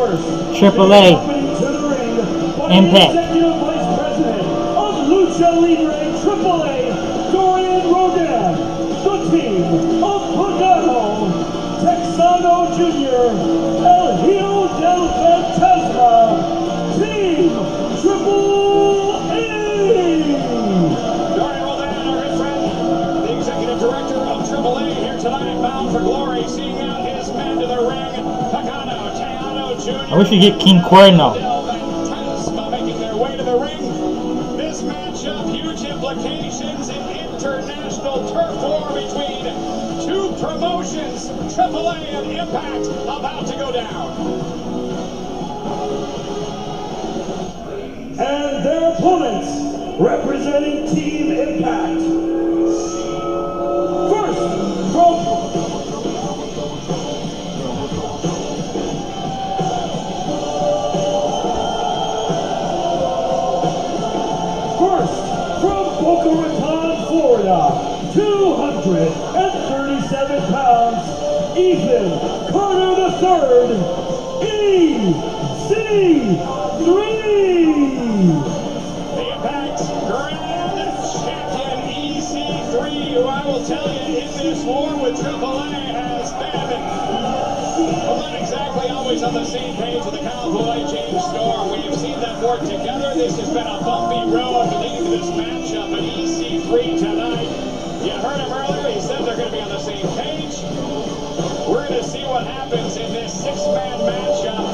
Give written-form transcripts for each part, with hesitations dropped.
AAA Impact. Executive Vice President of Lucha Libre AAA, Dorian Rodan. The team of Pagano, Texano Jr., El Hijo del Fantasma, Team AAA. Dorian Rodan, our good friend, the Executive Director of AAA, here tonight, bound for glory, seeing out his men to the ring. Pagano, Texano Jr. I wish we get King Cuerno. Making their way to the ring. This matchup, huge implications in international turf war between two promotions, AAA and Impact, about to go down. And their opponents, representing Team Impact. First, from Boca Raton, Florida, 237 pounds, Ethan Carter III, EC3. The Impact Grand Champion EC3, who I will tell you in this war with AAA has been, well, not exactly always on the same page with the Cowboy James Storm. We have seen them work together. This has been a bumpy road leading to this matchup, but EC3 tonight, you heard him earlier, he said they're going to be on the same page. We're going to see what happens in this six-man matchup.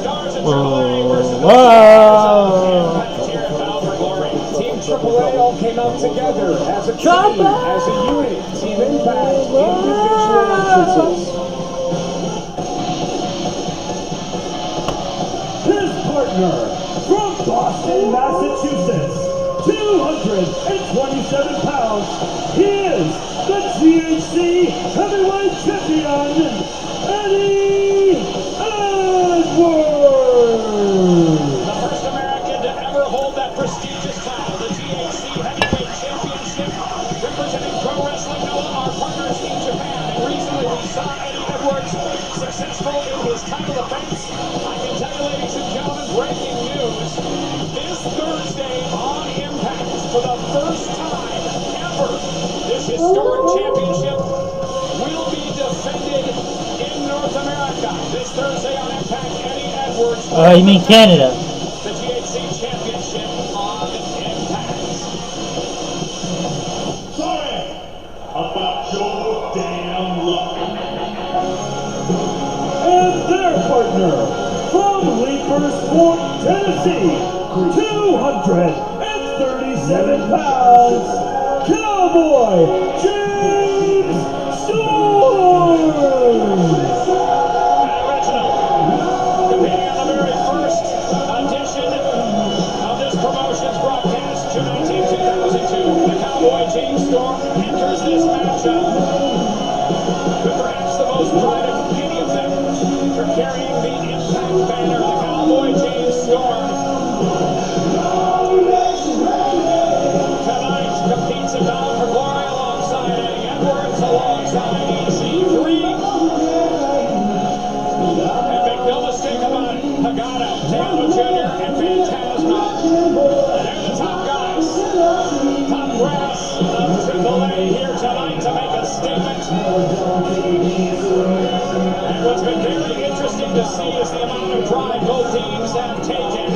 Stars of AAA versus the Stars of Impact here at Bound for Glory. Team AAA all came out together as a team, as a unit. Team Impact, individual entrances. His partner, from Boston, Massachusetts, 227 pounds, he is the GHC Heavyweight Champion, Eddie Edwards. The first American to ever hold that prestigious title, the GHC Heavyweight Championship, representing Pro Wrestling Noah, our partners in Japan. And recently we saw Eddie Edwards successful in his title defense. I can tell you, ladies and gentlemen, breaking news. This Thursday on Impact, for the first time ever, this historic championship will be defended in North America. This Thursday on Impact, Eddie Edwards. You mean Canada? The GHC Championship on Impact. Sorry about your damn luck. And their partner, from Leapersburg, Tennessee, 237 pounds, Cowboy James Storm. Original. Competing on the very first edition of this promotion's broadcast, June 19, 2002. The Cowboy James Storm enters this matchup with perhaps the most pride of any of them for carrying the Impact banner. The Cowboy James Storm tonight competes at Bound for Glory alongside Eddie Edwards, alongside EC3. And make no mistake about it, Pagano, Texano Jr., and Fantasma, they're the top guys, top brass of AAA here tonight to make a statement. And what's been very interesting to see is the amount of pride both teams have taken,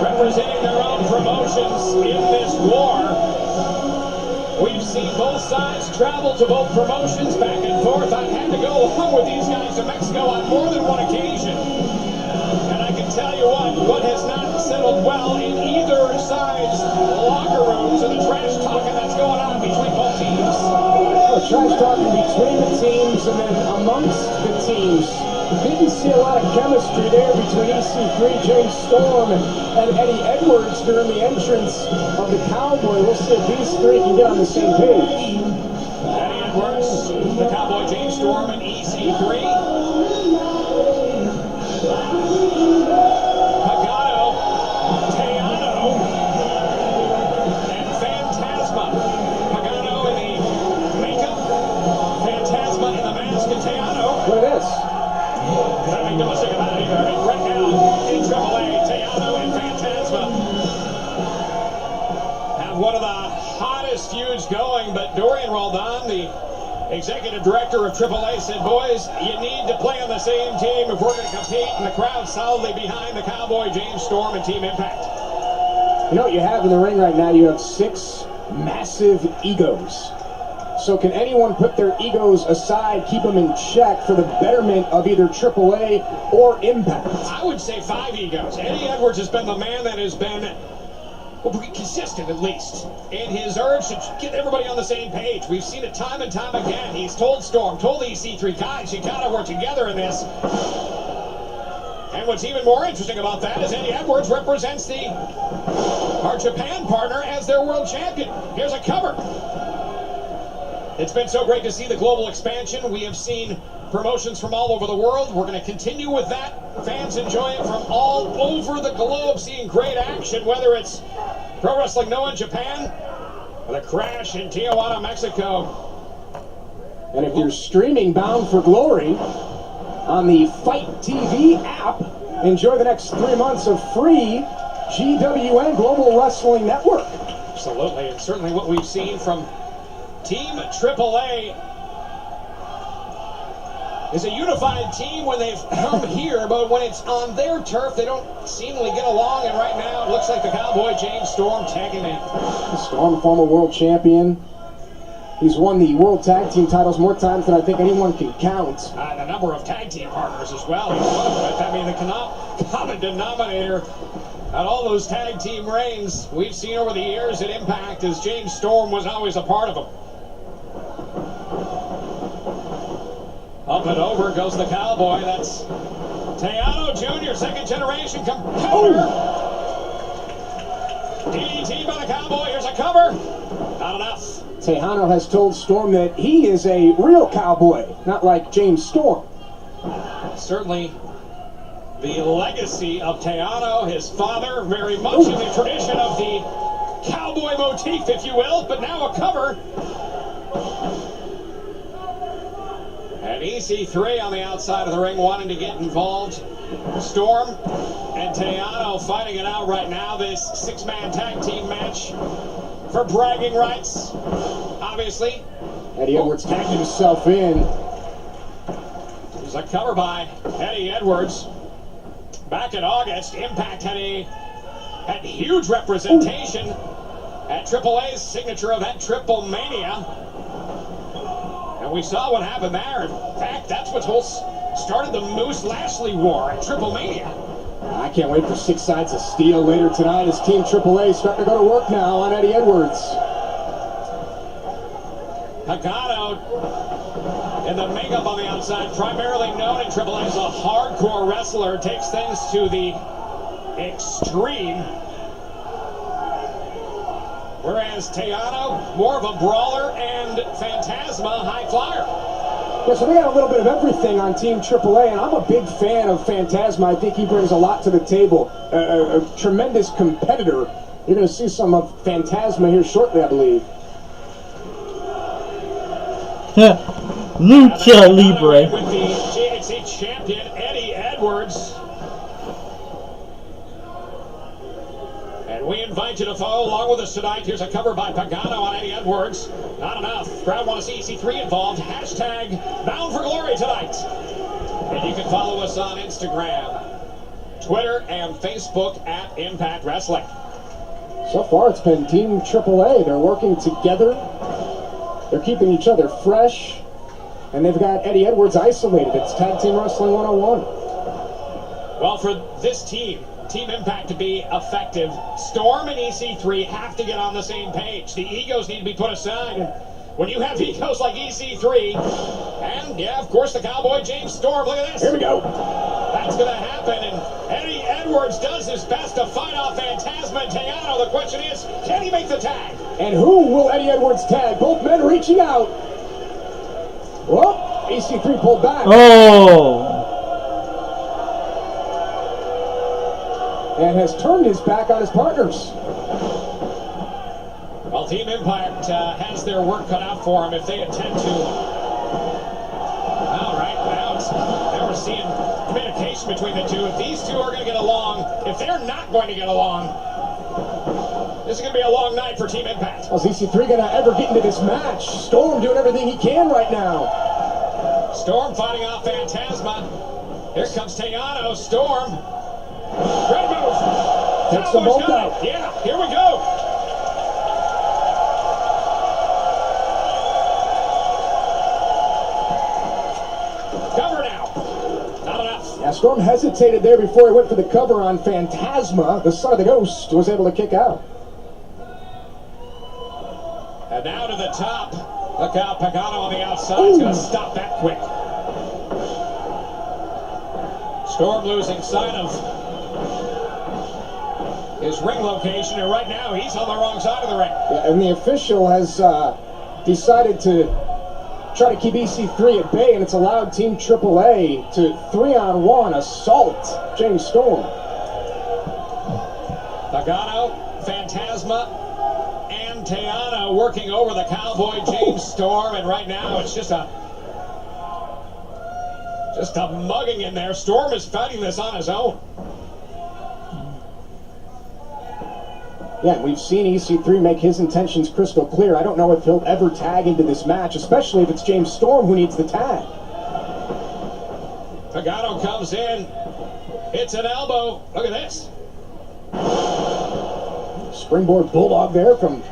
representing their own promotions in this war. We've seen both sides travel to both promotions back and forth. I've had to go along with these guys to Mexico on more than one occasion. And I can tell you what has not settled well in either side's locker rooms and the trash talking that's going on between both teams. Trash talking between the teams and then amongst the teams. Didn't see a lot of chemistry there between EC3, James Storm, and Eddie Edwards during the entrance of the Cowboy. We'll see if these three can get on the same page. Eddie Edwards, the Cowboy James Storm, and EC3. Pagano, Texano, and Fantasma. Pagano in the makeup, Fantasma in the mask, and Texano. Look at this. Don't make no mistake about it either. I mean, right now in AAA, Teano and Phantasma have one of the hottest feuds going, but Dorian Roldan, the executive director of AAA, said, boys, you need to play on the same team if we're going to compete, and the crowd solidly behind the Cowboy, James Storm, and Team Impact. You know what you have in the ring right now? You have 6 massive egos. So can anyone put their egos aside, keep them in check for the betterment of either AAA or Impact? I would say 5 egos. Eddie Edwards has been the man that has been, well, consistent at least, in his urge to get everybody on the same page. We've seen it time and time again. He's told Storm, told EC3, guys, you gotta work together in this. And what's even more interesting about that is Eddie Edwards represents our Japan partner as their world champion. Here's a cover. It's been so great to see the global expansion. We have seen promotions from all over the world. We're going to continue with that. Fans enjoy it from all over the globe, seeing great action, whether it's Pro Wrestling Noah in Japan or the Crash in Tijuana, Mexico. And if you're streaming Bound for Glory on the Fight TV app, enjoy the next 3 months of free GWN Global Wrestling Network. Absolutely, and certainly what we've seen from Team AAA is a unified team when they've come here, but when it's on their turf, they don't seemingly get along, and right now it looks like the Cowboy, James Storm, tagging in. Storm, former world champion. He's won the World Tag Team titles more times than I think anyone can count. The number of tag team partners as well. He's one of them. I mean, the common denominator at all those tag team reigns we've seen over the years at Impact is James Storm was always a part of them. Up and over goes the Cowboy. That's Teano Jr., second generation competitor. DDT by the Cowboy. Here's a cover. Not enough. Tejano has told Storm that he is a real cowboy, not like James Storm. Certainly the legacy of Teano, his father, very much in the tradition of the cowboy motif, if you will, but now a cover. And EC3 on the outside of the ring wanting to get involved. Storm and Teano fighting it out right now, this 6-man tag team match for bragging rights, obviously. Eddie Edwards tagged himself in. There's a cover by Eddie Edwards. Back in August, Impact had huge representation at AAA's signature event, Triple Mania. And we saw what happened there. In fact, that's what started the Moose Lashley war at Triple Mania. I can't wait for 6 Sides of Steel later tonight as Team AAA is starting to go to work now on Eddie Edwards. Pagano in the makeup on the outside, primarily known in AAA as a hardcore wrestler, takes things to the extreme. Whereas Teano, more of a brawler, and Phantasma, high flyer. Yeah, so they got a little bit of everything on Team AAA, and I'm a big fan of Phantasma. I think he brings a lot to the table. A tremendous competitor. You're going to see some of Phantasma here shortly, I believe. Lucha Libre. With the GHC champion, Eddie Edwards. And we invite you to follow along with us tonight. Here's a cover by Pagano on Eddie Edwards. Not enough. Crowd want to see EC3 involved. Hashtag Bound for Glory tonight. And you can follow us on Instagram, Twitter, and Facebook at Impact Wrestling. So far, it's been Team AAA. They're working together. They're keeping each other fresh. And they've got Eddie Edwards isolated. It's Tag Team Wrestling 101. Well, for this Team Impact to be effective, Storm and EC3 have to get on the same page. The egos need to be put aside. When you have egos like EC3, and yeah, of course, the Cowboy James Storm, look at this. Here we go. That's going to happen, and Eddie Edwards does his best to fight off Phantasma and Teano. The question is, can he make the tag? And who will Eddie Edwards tag? Both men reaching out. Well, EC3 pulled back. Oh! And has turned his back on his partners. Well, Team Impact has their work cut out for them if they attempt to. All right, now we're seeing communication between the two. If these two are going to get along, if they're not going to get along, this is going to be a long night for Team Impact. How's EC3 going to ever get into this match? Storm doing everything he can right now. Storm fighting off Phantasma. Here comes Teano. Storm. Great move. Takes them both out. Yeah, here we go. Cover now. Not enough. Yeah, Storm hesitated there before he went for the cover on Phantasma. The son of the Ghost was able to kick out. And now to the top. Look out, Pagano on the outside. He's going to stop that quick. Storm losing sight of his ring location, and right now he's on the wrong side of the ring. Yeah, and the official has decided to try to keep EC3 at bay, and it's allowed Team AAA to 3-on-1 assault James Storm. Pagano, Phantasma, and Teano working over the Cowboy James Storm, and right now it's just a mugging in there. Storm is fighting this on his own. Yeah, we've seen EC3 make his intentions crystal clear. I don't know if he'll ever tag into this match, especially if it's James Storm who needs the tag. Pagano comes in. It's an elbow. Look at this. Springboard bulldog there from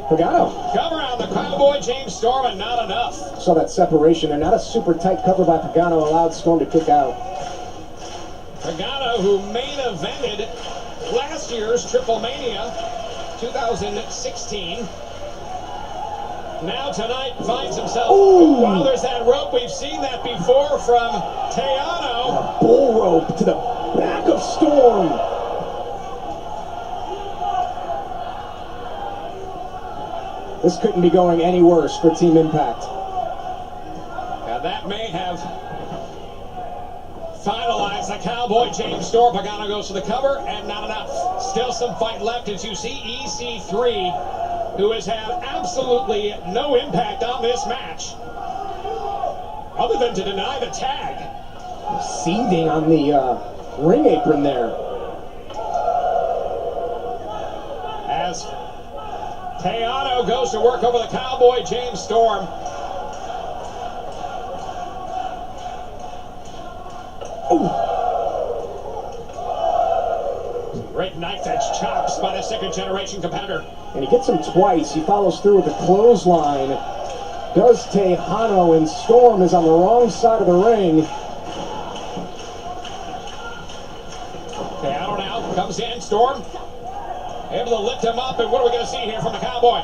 Pagano. Cover on the Cowboy James Storm, and not enough. Saw that separation there. Not a super tight cover by Pagano allowed Storm to kick out. Pagano, who main evented last year's Triple Mania 2016. Now tonight finds himself. Ooh. Wow, there's that rope. We've seen that before from Teano. A bull rope to the back of Storm. This couldn't be going any worse for Team Impact. And that may have finalized the Cowboy James Storm. Pagano goes to the cover, and not enough. Still some fight left as you see EC3, who has had absolutely no impact on this match, other than to deny the tag. Seething on the ring apron there. As Teano goes to work over the Cowboy James Storm. Ooh. Great knife edge chops by the second generation competitor. And he gets him twice. He follows through with the clothesline. Does Tejano, and Storm is on the wrong side of the ring. Teano now comes in. Storm able to lift him up, and what are we going to see here from the Cowboy?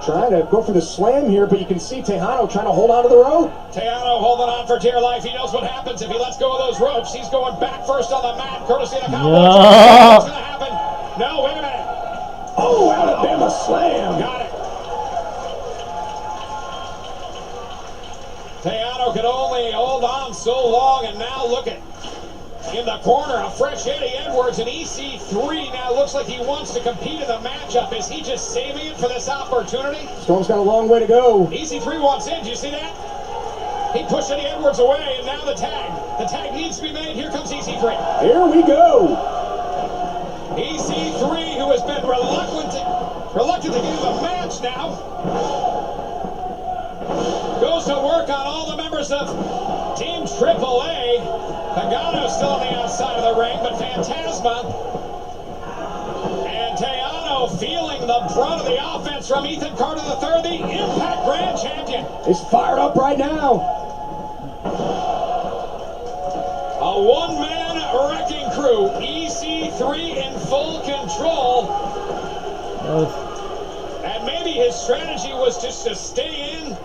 Trying to go for the slam here, but you can see Tejano trying to hold on to the rope. Teano holding on for dear life. He knows what happens if he lets go of those ropes. He's going back first on the mat, courtesy of the Cowboy. No. What's going to happen? No, wait a minute. Oh, Alabama slam. Got it. Teano could only hold on so long, and now look at in the corner, a fresh Eddie Edwards, and EC3 now looks like he wants to compete in the matchup. Is he just saving it for this opportunity? Storm's got a long way to go. EC3 wants in. Do you see that? He pushed Eddie Edwards away, and now the tag. The tag needs to be made. Here comes EC3. Here we go. EC3, who has been reluctant to get in the match now, goes to work on all the members of Team AAA. Pagano still on the outside of the ring, but Phantasma and Teano feeling the brunt of the offense from Ethan Carter III, the Impact Grand Champion. He's fired up right now. A one-man wrecking crew. EC3 in full control. And maybe his strategy was just to stay in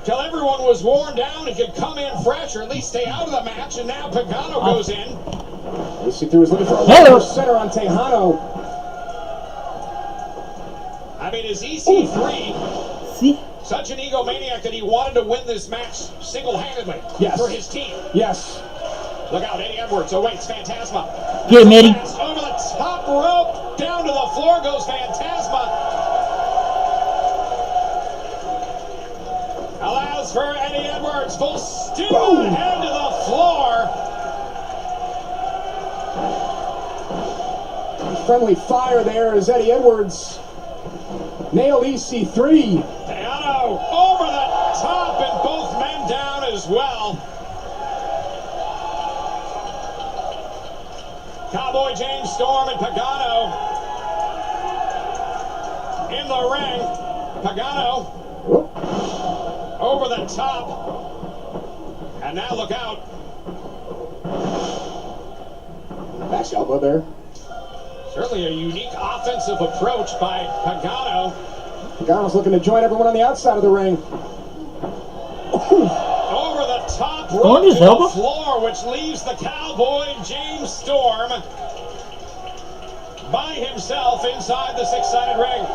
till everyone was worn down and could come in fresh, or at least stay out of the match, and now Pagano goes in. EC3 was looking for a lower center on Tejano. I mean, is EC3 See? such an egomaniac that he wanted to win this match single-handedly for his team? Yes. Look out, Eddie Edwards awaits Phantasma. Get him, Eddie. Over the top rope, down to the floor goes Phantasma. Allows for Eddie Edwards, full steam ahead to the floor. Friendly fire there as Eddie Edwards nailed EC3. Teano over the top and both men down as well. Cowboy James Storm and Pagano in the ring. Pagano over the top. And now look out. Back elbow there. Certainly a unique offensive approach by Pagano. Pagano's looking to join everyone on the outside of the ring. Over the top rope On his to elbow? the floor, which leaves the Cowboy James Storm by himself inside the six-sided ring.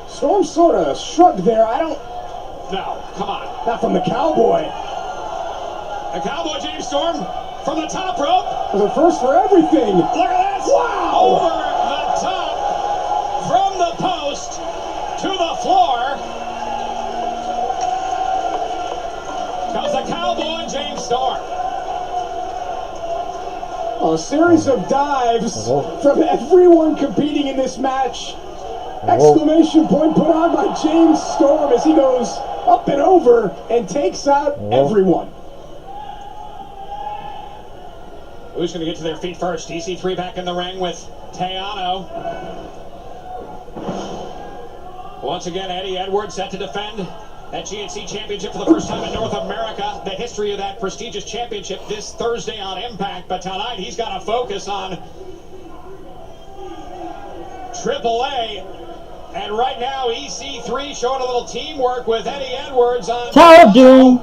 Storm sort of shrugged there. No, come on. Not from the Cowboy. The Cowboy James Storm from the top rope. It was a first for everything. Look at this. Wow. Over the top from the post to the floor comes the Cowboy James Storm. A series of dives from everyone competing in this match. Exclamation point put on by James Storm as he goes up and over and takes out everyone. Who's going to get to their feet first? EC3 back in the ring with Teano. Once again, Eddie Edwards set to defend that GNC championship for the first time in North America. The history of that prestigious championship this Thursday on Impact. But tonight he's got to focus on AAA. And right now, EC3 showing a little teamwork with Eddie Edwards on Tower of Doom.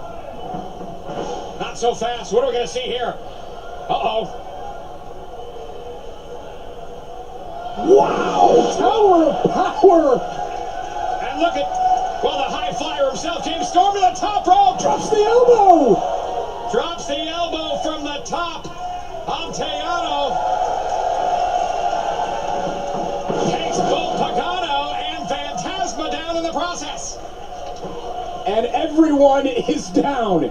Not so fast. What are we going to see here? Uh-oh. Wow! Tower of Power! And look at, well, the high flyer himself, James Storm to the top rope. Drops the elbow! Drops the elbow from the top of Teano. Takes both Pagano and Phantasma down in the process. And everyone is down.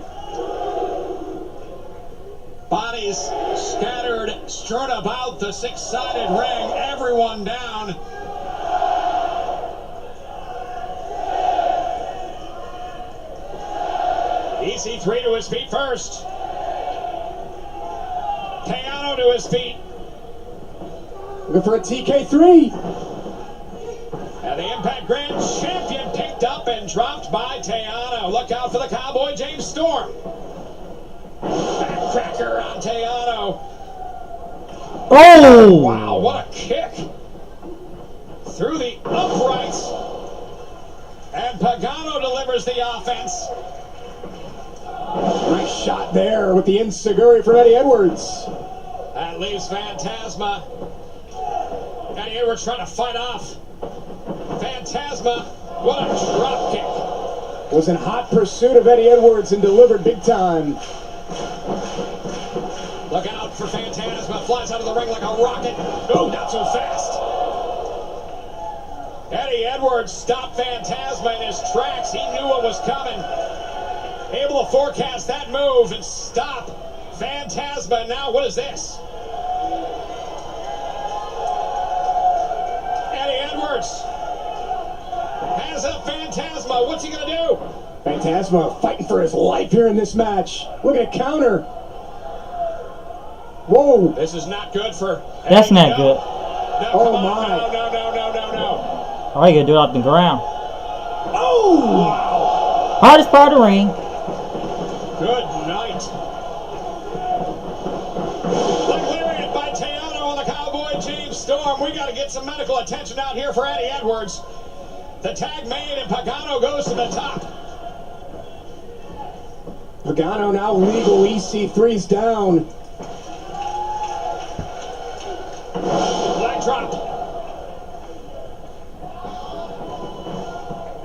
Bodies scattered, strewn about the six-sided ring. Everyone down. EC3 to his feet first. Teano to his feet. Looking for a TK3. And the Impact Grand Champion picked up and dropped by Teano. Look out for the Cowboy James Storm. Backcracker on Teano. Oh! Wow, what a kick. Through the uprights. And Pagano delivers the offense. Nice shot there with the enziguri from Eddie Edwards. That leaves Phantasma. Eddie Edwards trying to fight off Phantasma. What a drop kick. Was in hot pursuit of Eddie Edwards and delivered big time. Look out for Phantasma. Flies out of the ring like a rocket. Oh, not so fast. Eddie Edwards stopped Phantasma in his tracks. He knew what was coming. Able to forecast that move and stop Phantasma. Now, what is this? Eddie Edwards has a Phantasma. What's he going to do? Phantasma fighting for his life here in this match. Look at a counter. Whoa. This is not good for That's Eddie. not No. good. No, Oh, come on. my. No. Oh, you gotta do it off the ground. Oh! Wow. Hottest part of the ring. Good night. Leg lariat by Teano on the Cowboy James Storm. We got to get some medical attention out here for Eddie Edwards. The tag made and Pagano goes to the top. Pagano now legal. EC3's down. Leg drop.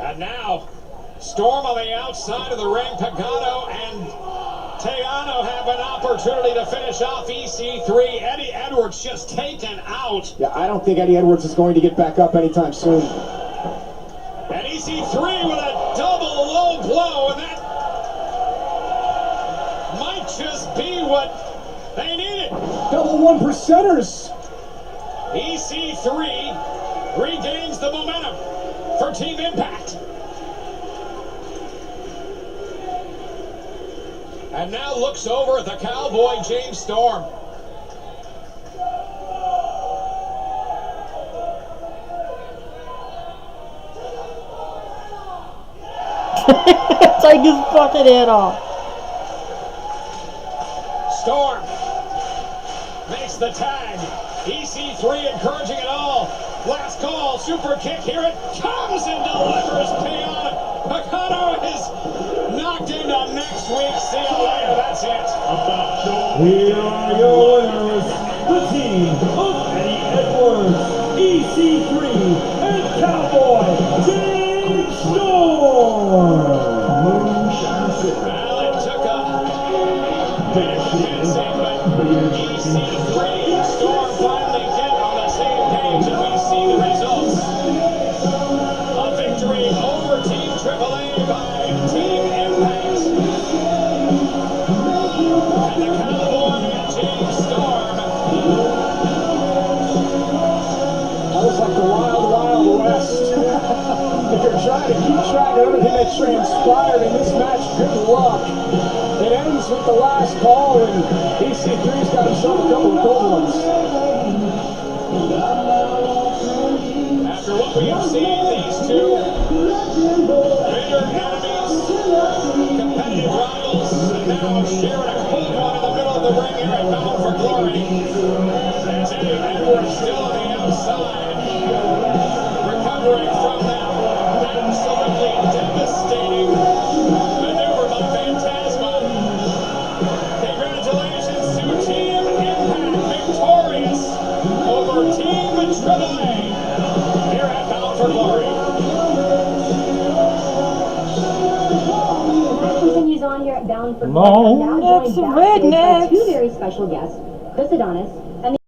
And now, Storm on the outside of the ring. Pagano and Teano have an opportunity to finish off EC3. Eddie Edwards just taken out. Yeah, I don't think Eddie Edwards is going to get back up anytime soon. And EC3 with a double low blow, and that be what they needed. Double one percenters. EC3 regains the momentum for Team Impact. And now looks over at the Cowboy James Storm. Take his fucking head off. Storm makes the tag. EC3 encouraging it all. Last call, super kick. Here it comes and delivers. Payon. Picano is knocked into next week. See you later. That's it. Here are your winners, the team of Eddie Edwards, EC3, and Cowboy James Storm. Well, it took a bit of convincing, but EC3 and Storm finally get on the same page, and we see the results. A victory over Team AAA by Team Impact. And the Cowboy James Storm. That was like the wild, wild west. If you're trying to keep track of everything that transpired in this match, good luck. It ends with the last call, and EC3's got himself a couple of gold ones. After what we have seen, these two bitter enemies, competitive rivals, and now sharing a cold one in the middle of the ring here at Bound for Glory. As Eddie Edwards still on the outside, recovering from that absolutely devastating maneuver by Phantasma. Congratulations to Team Impact, victorious over Team AAA here at Bound for Glory. Continues on here at Bound for No, Glory. I'm now that's joined the backstage by rednecks. two very special guests, Chris Adonis and the